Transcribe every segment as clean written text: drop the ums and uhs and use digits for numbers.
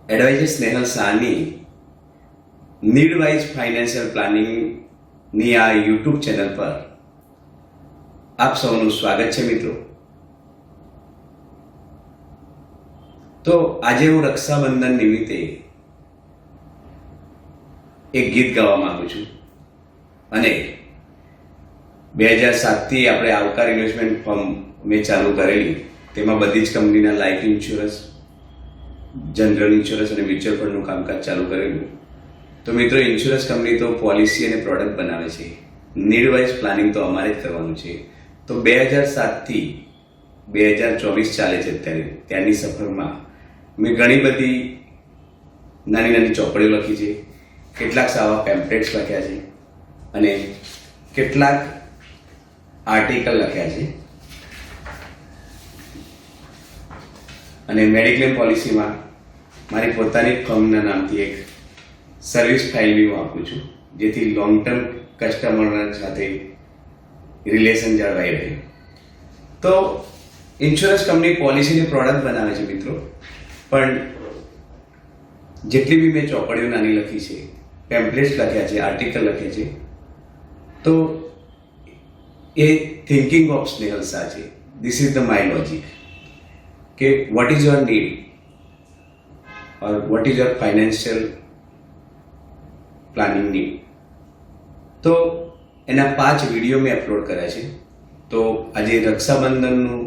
Adviser Snehal શાહની નીડવાઇઝ financial પ્લાનિંગની આ YouTube channel પર આપ સૌનું સ્વાગત છે મિત્રો. તો આજે હું રક્ષાબંધન નિમિત્તે એક ગીત ગાવા માંગુ છું અને 2007થી આપણે આવકાર ઇન્વેસ્ટમેન્ટ ફર્મ મેં ચાલુ કરેલી, તેમાં બધી જ કંપનીના લાઈફ ઇન્સ્યોરન્સ, જનરલ ઇન્સ્યોરન્સ અને મ્યુચ્યુઅલ ફંડનું કામકાજ ચાલુ કરેલું. તો મિત્રો, ઇન્સ્યોરન્સ કંપની તો પોલિસી અને પ્રોડક્ટ બનાવે છે, નીડવાઇઝ પ્લાનિંગ તો અમારે જ કરવાનું છે. તો 2007થી 2024 ચાલે છે અત્યારે, ત્યાંની સફરમાં મેં ઘણી બધી નાની નાની ચોપડીઓ લખી છે, કેટલાક સાવા પેમ્પલેટ્સ લખ્યા છે અને કેટલાક આર્ટિકલ લખ્યા છે. અને મેડિક્લેમ પોલિસીમાં મારી પોતાની ફર્મના નામથી એક સર્વિસ ફાઇલ બી હું આપું છું, જેથી લોંગ ટર્મ કસ્ટમરના સાથે રિલેશન જળવાઈ રહે. તો ઇન્સ્યોરન્સ કંપની પોલિસીની પ્રોડક્ટ બનાવે છે મિત્રો, પણ જેટલી બી મેં ચોપડીઓ નાની લખી છે, પેમ્પલેટ્સ લખ્યા છે, આર્ટિકલ લખ્યા છે, તો એ થિંકિંગ ઓફ સ્નેહલ શાહ છે. This is the my logic કે what is your need or what is your financial planning need. તો એના 5 વિડીયો મેં અપલોડ કર્યા છે. તો આજે રક્ષાબંધનનું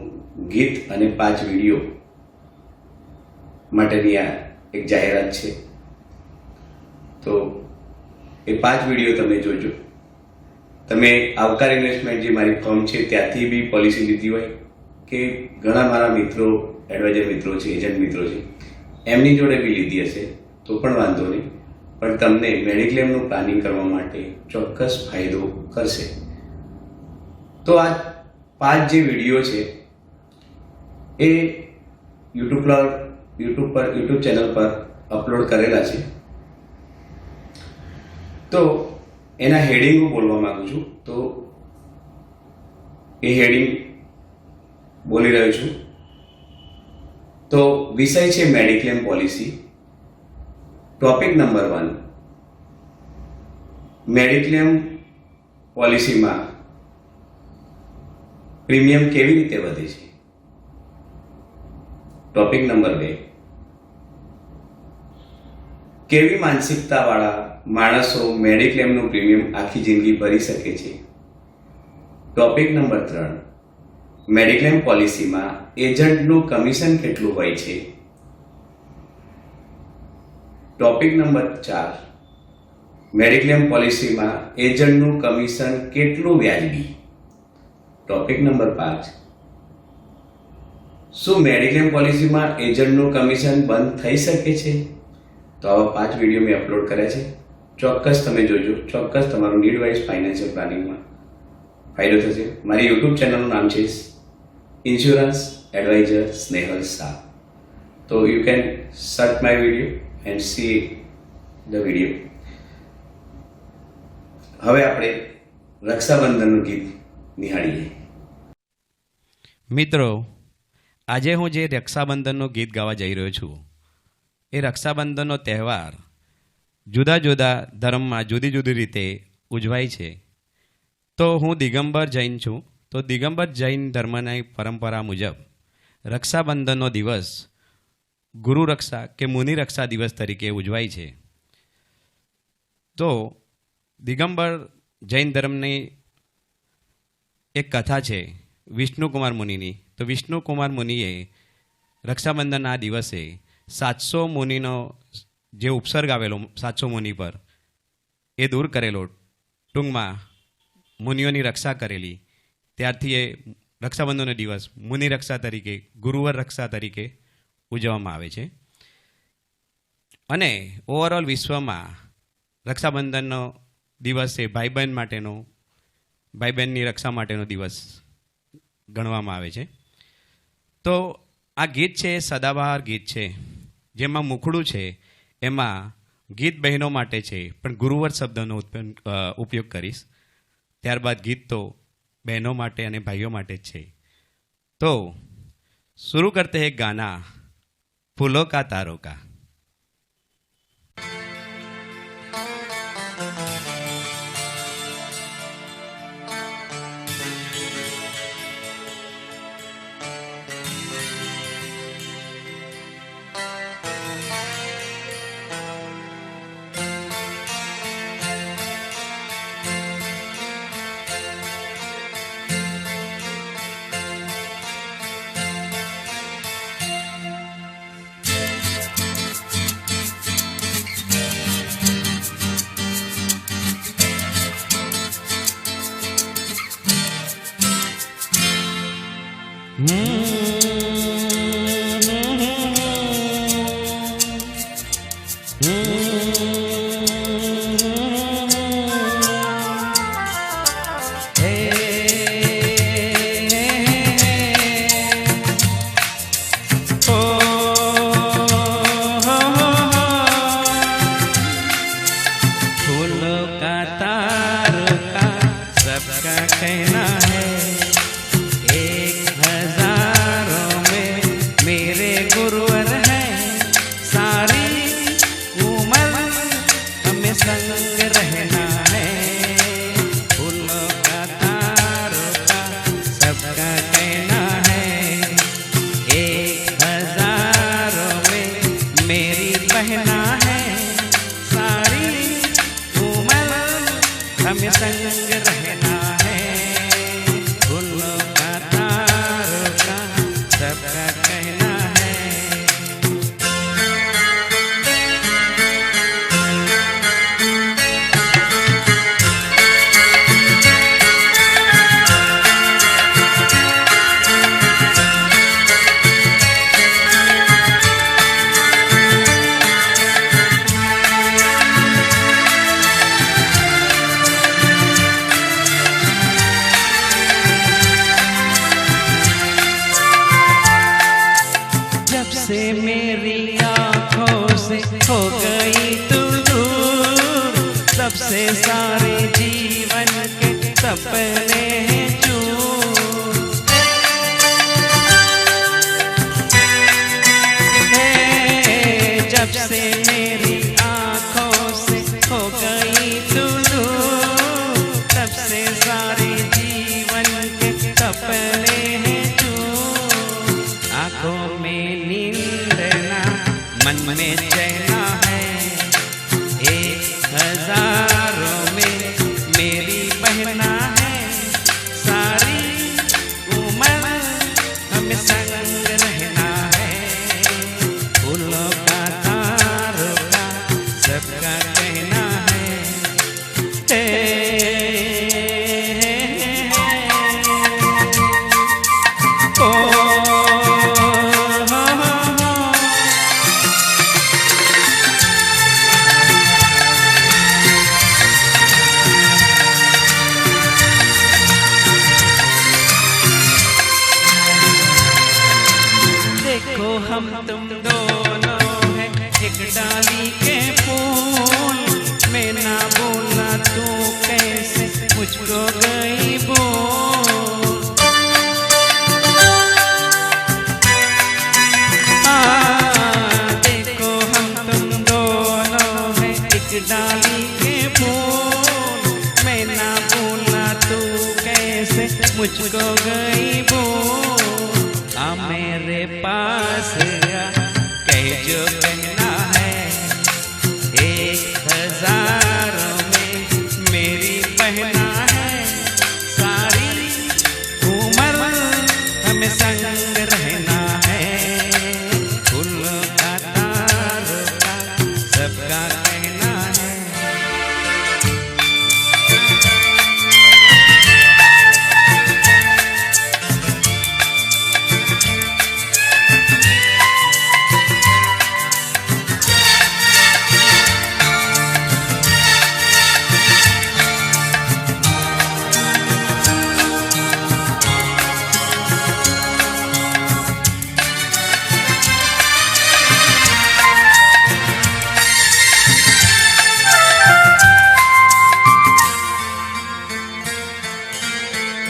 ગીત અને 5 વિડીયો માટેની આ એક જાહેરાત છે. તો એ 5 વિડીયો તમે જોજો. તમે આવકાર ઇન્વેસ્ટમેન્ટ જે મારી ફર્મ છે ત્યાંથી બી પોલિસી લીધી હોય કે ઘણા મારા મિત્રો, એડવાઇઝર મિત્રો છે, એજન્ટ મિત્રો છે, એમની જોડે બી લીધી હશે તો પણ વાંધો નહીં, પણ તમને મેડિક્લેમનું પ્લાનિંગ કરવા માટે ચોક્કસ ફાયદો કરશે. તો આ 5 જે વિડીયો છે એ યુટ્યુબ ચેનલ પર અપલોડ કરેલા છે. તો એના હેડિંગ હું બોલવા માંગુ છું. તો એ હેડિંગ બોલી રહ્યો છું. તો વિષય છે mediclaim policy. Topic number 1, mediclaim પોલિસીમાં પ્રીમિયમ કેવી રીતે વધે છે. ટોપિક નંબર 2, કેવી માનસિકતાવાળા માણસો મેડિક્લેમનું પ્રીમિયમ આખી જિંદગી ભરી શકે છે. ટોપિક નંબર 3, મેડિક્લેમ પોલિસીમાં એજન્ટનું કમિશન કેટલું હોય છે. ટોપિક નંબર 4, મેડિક્લેમ પોલિસીમાં એજન્ટનું કમિશન કેટલું વ્યાજબી. ટોપિક નંબર 5, શું મેડિક્લેમ પોલિસીમાં એજન્ટનું કમિશન બંધ થઈ શકે છે. તો આવા 5 વિડીયો મેં અપલોડ કર્યા છે. ચોક્કસ તમે જોજો, ચોક્કસ તમારું નીડવાઇઝ ફાઇનાન્શિયલ પ્લાનિંગમાં ફાયદો થશે. મારી યુટ્યુબ ચેનલનું નામ છે ઇન્સ્યોરન્સ એડવાઇઝર સ્નેહલ શાહ. તો you can search my video and see the video. હવે આપણે રક્ષાબંધનનું ગીત નિહાળીએ. મિત્રો, આજે હું જે રક્ષાબંધનનું ગીત ગાવા જઈ રહ્યો છું, એ રક્ષાબંધનનો તહેવાર જુદા જુદા ધર્મમાં જુદી જુદી રીતે ઉજવાય છે. તો હું દિગંબર જૈન છું. તો દિગંબર જૈન ધર્મની પરંપરા મુજબ રક્ષાબંધનનો દિવસ ગુરુ રક્ષા કે મુનિ રક્ષા દિવસ તરીકે ઉજવાય છે. તો દિગંબર જૈન ધર્મની એક કથા છે વિષ્ણુકુમાર મુનિની. તો વિષ્ણુકુમાર મુનિએ રક્ષાબંધનના દિવસે 700 મુનિનો જે ઉપસર્ગ આવેલો 700 મુનિ પર એ દૂર કરેલો, ટૂંકમાં મુનિઓની રક્ષા કરેલી. ત્યારથી એ રક્ષાબંધનનો દિવસ મુનિ રક્ષા તરીકે, ગુરુવર રક્ષા તરીકે ઉજવવામાં આવે છે. અને ઓવરઓલ વિશ્વમાં રક્ષાબંધનનો દિવસ એ ભાઈ બહેનની રક્ષા માટેનો દિવસ ગણવામાં આવે છે. તો આ ગીત છે એ સદાબહાર ગીત છે, જેમાં મુખડું છે એમાં ગીત બહેનો માટે છે, પણ ગુરુવર શબ્દનો ઉપયોગ કરીશ. ત્યારબાદ ગીત તો બહેનો માટે અને ભાઈઓ માટે જ છે. तो शुरू करते हैं गाना फूलों का तारों का। फूलों का तारों का सबका कहना है, 1000 में मेरे गुरुवर हैं, सारी उम्र हमें संग रहना है। फूलों का तारों का सबका कहना है, 1000 में मेरी बहना है, सारी उम्र हमें संग रहना है। फूलों का तारों का सबका कहना है। जब से मेरी आंखों से हो गई तू दूर, तब से सारे जीवन के सपने हैं चूर। जब से मेरी आंखों से हो गई तू दूर, तब से सारे जीवन के सपने हैं चूर। आंखों में नींद ना, मन में चैना है, 1000 में मेरी बहना है, सारी उम्र हमें संग रहना है। फूलों का तारों का सबका कहना है, ओ देखो हम तुम दोनों हैं एक डाली के फूल, मैं ना बोला तू कैसे मुझको गई बोल। देखो हम तुम दोनों हैं एक डाली के फूल, मैं ना बोला तू कैसे मुझको गई बोल। आ मेरे पास आ, कह जो कहना है, 1000 में मेरी बहना है, सारी उम्र हमें संग रहना है। फूलों का तारों का सबका कहना है।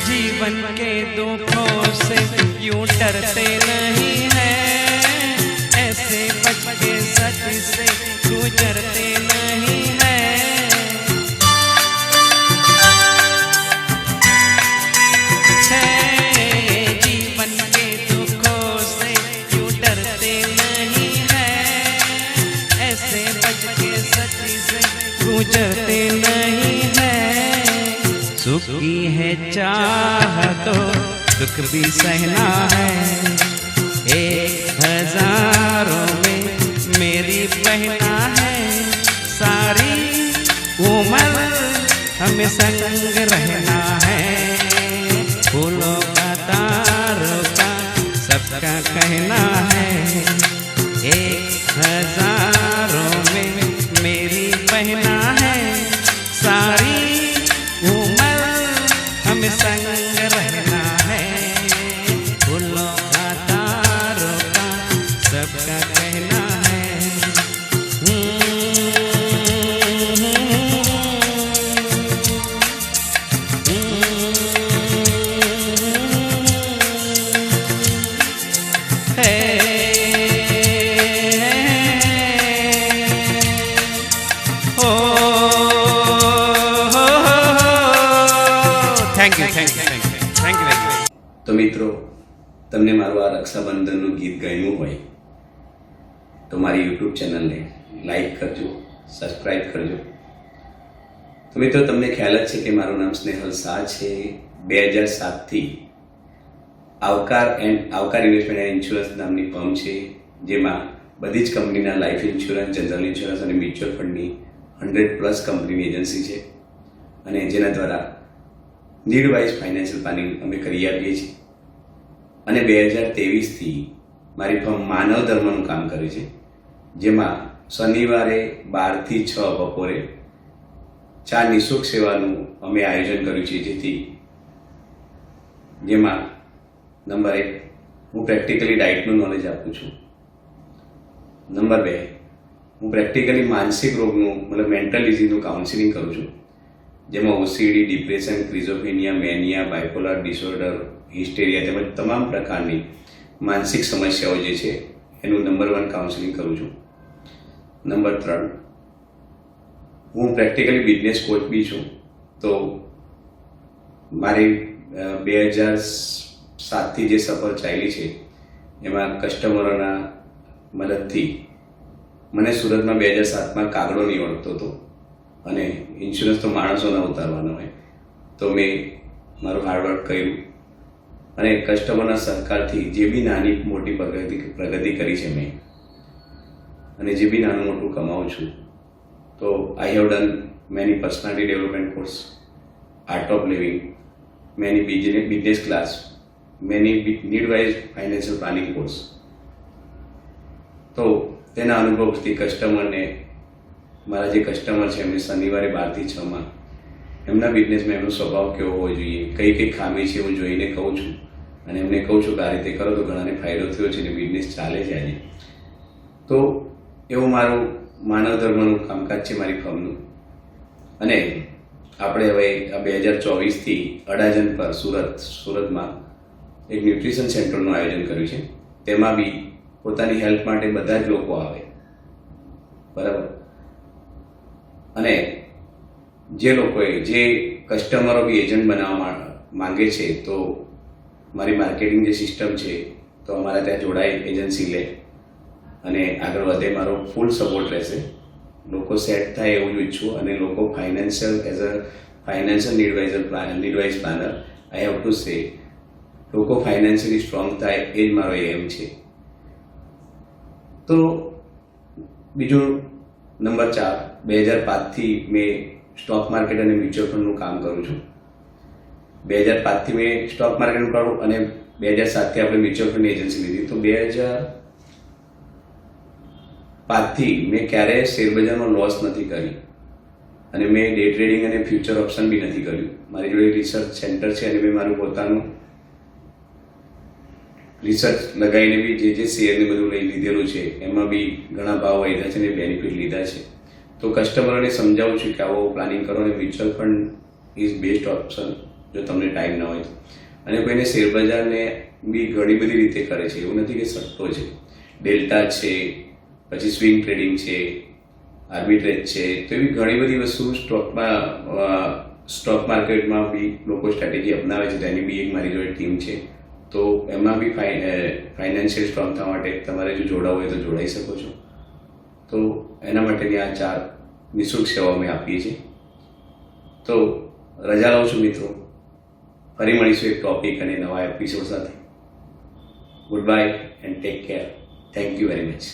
जीवन के दुखों से यूं डरते नहीं हैं, ऐसे बच के सच से गुजरते नहीं हैं। जीवन के दुखों से यूं डरते नहीं हैं, ऐसे बच के सच से गुजरते नहीं हैं। सुख की है चाह तो दुख भी सहना है, 1000 में मेरी बहना है, सारी उम्र हमें संग रहना है। फूलों का तारों का कहना है, 1000 में मेरी पहना है, सारी उम्र हम संग रहना है, फूलों का तारों का सबका कहना है। Thank you thank you thank you thank you. તો મિત્રો, તમને મારું આ રક્ષાબંધનનું ગીત ગમ્યું હોય તો મારી યુટ્યુબ ચેનલને લાઈક કરજો, સબસ્ક્રાઈબ કરજો. તો મિત્રો, તમને ખ્યાલ જ છે કે મારું નામ સ્નેહલ શાહ છે. 2007થી આવકાર ઇન્વેસ્ટમેન્ટ એન્ડ ઇન્સ્યોરન્સ નામની ફર્મ છે, જેમાં બધી જ કંપનીના લાઈફ ઇન્સ્યોરન્સ, જનરલ ઇન્સ્યોરન્સ અને મ્યુચ્યુઅલ ફંડની 100+ કંપનીની એજન્સી છે, અને જેના દ્વારા નીડ વાઇઝ ફાઇનાન્શિયલ પ્લાનિંગ અમે કરી આપીએ છીએ. અને 2023થી મારી ફર્મ માનવ ધર્મનું કામ કરે છે, જેમાં શનિવારે 12 થી 6 બપોરે ચા નિઃશુલ્ક સેવાનું અમે આયોજન કર્યું છે. જેમાં નંબર 1, હું પ્રેક્ટિકલી ડાયટનું નોલેજ આપું છું. નંબર 2, હું પ્રેક્ટિકલી માનસિક રોગનું મતલબ મેન્ટલ ડિઝીઝનું કાઉન્સિલિંગ કરું છું, જેમાં ઓસીડી, depression, schizophrenia, Maniya, bipolar disorder, hysteria તેમજ તમામ પ્રકારની માનસિક સમસ્યાઓ જે છે એનું નંબર 1 કાઉન્સિલિંગ કરું છું. નંબર 3, હું પ્રેક્ટિકલી બિઝનેસ કોચ બી છું. તો મારી 2007થી જે સફર ચાલી છે એમાં કસ્ટમરોના મદદથી મને સુરતમાં 2007માં કાગડો નહીં ઓળખતો હતો, અને ઇન્સ્યોરન્સ તો માણસોના ઉતારવાનો હોય, તો મેં મારું હાર્ડવર્ક કર્યું અને કસ્ટમરના સહકારથી જે બી નાની મોટી પ્રગતિ કરી છે મેં, અને જે બી નાનું મોટું કમાઉં છું. તો I have done many personality development course, art of living, many business class, many need wise financial planning course. તો તેના અનુભવથી કસ્ટમરને, મારા જે કસ્ટમર છે એમને શનિવારે 12 થી 6માં એમના બિઝનેસમાં એમનો સ્વભાવ કેવો હોવો જોઈએ, કઈ કઈ ખામી છે, હું જોઈને કહું છું, અને એમને કહું છું કે આ રીતે કરો તો ઘણાને ફાયદો થયો છે અને બિઝનેસ ચાલે છે આજે. તો એવું મારું માનવ ધર્મનું કામકાજ છે મારી ફર્મનું. અને આપણે હવે આ 2024થી અડાજણ પર સુરતમાં એક ન્યુટ્રિશન સેન્ટરનું આયોજન કર્યું છે. તેમાં બી પોતાની હેલ્થ માટે બધા જ લોકો આવે, બરાબર. અને જે લોકોએ, જે કસ્ટમરો બી એજન્ટ બનાવવા માંગે છે, તો મારી માર્કેટિંગ જે સિસ્ટમ છે, તો અમારા ત્યાં જોડાય, એજન્સી લે અને આગળ વધે, મારો ફૂલ સપોર્ટ રહેશે. લોકો સેટ થાય એવું જ ઈચ્છું, અને લોકો financial need wise planner, I have to say, લોકો ફાઇનાન્શિયલી સ્ટ્રોંગ થાય, એ જ મારો એમ છે. તો બીજું નંબર 4, 2005થી મેં સ્ટોક માર્કેટ અને મ્યુચ્યુઅલ ફંડનું કામ કરું છું. 2005થી મેં સ્ટોક માર્કેટનું કરું, અને 2007થી આપણે મ્યુચ્યુઅલ ફંડની એજન્સી લીધી. તો 2005થી મેં ક્યારેય શેરબજારમાં લોસ નથી કરી, અને મેં ડે ટ્રેડિંગ અને ફ્યુચર ઓપ્શન બી નથી કર્યું. મારી જોડે રિસર્ચ સેન્ટર છે, અને મેં મારું પોતાનું રિસર્ચ લગાવીને બી જે શેરને બધું લઈ લીધેલું છે, એમાં બી ઘણા ભાવ વધ્યા છે અને બેનિફિટ લીધા છે. તો કસ્ટમરોને સમજાવું છું કે આવો પ્લાનિંગ કરો, અને mutual fund is best option જો તમને ટાઈમ ના હોય તો. અને કોઈને શેરબજારને બી ઘણી બધી રીતે કરે છે, એવું નથી કે સટ્ટો છે, ડેલ્ટા છે, પછી સ્વિંગ ટ્રેડિંગ છે, આર્બિટ્રેજ છે. તો એવી ઘણી બધી વસ્તુ સ્ટોક માર્કેટમાં બી લોકો સ્ટ્રેટેજી અપનાવે છે. તેની બી એક મારી જોડે ટીમ છે. તો એમાં બી ફાઇનાન્શિયલ સ્ટ્રોંગ થવા માટે તમારે જો જોડાવું હોય તો જોડાઈ શકો છો. તો એના માટેની આ 4 નિઃશુલ્ક સેવાઓ અમે આપીએ છીએ. તો રજા લઉં છું મિત્રો, ફરી મળીશું એક ટોપિક અને નવા એપિસોડ સાથે. Good bye and take care. Thank you very much.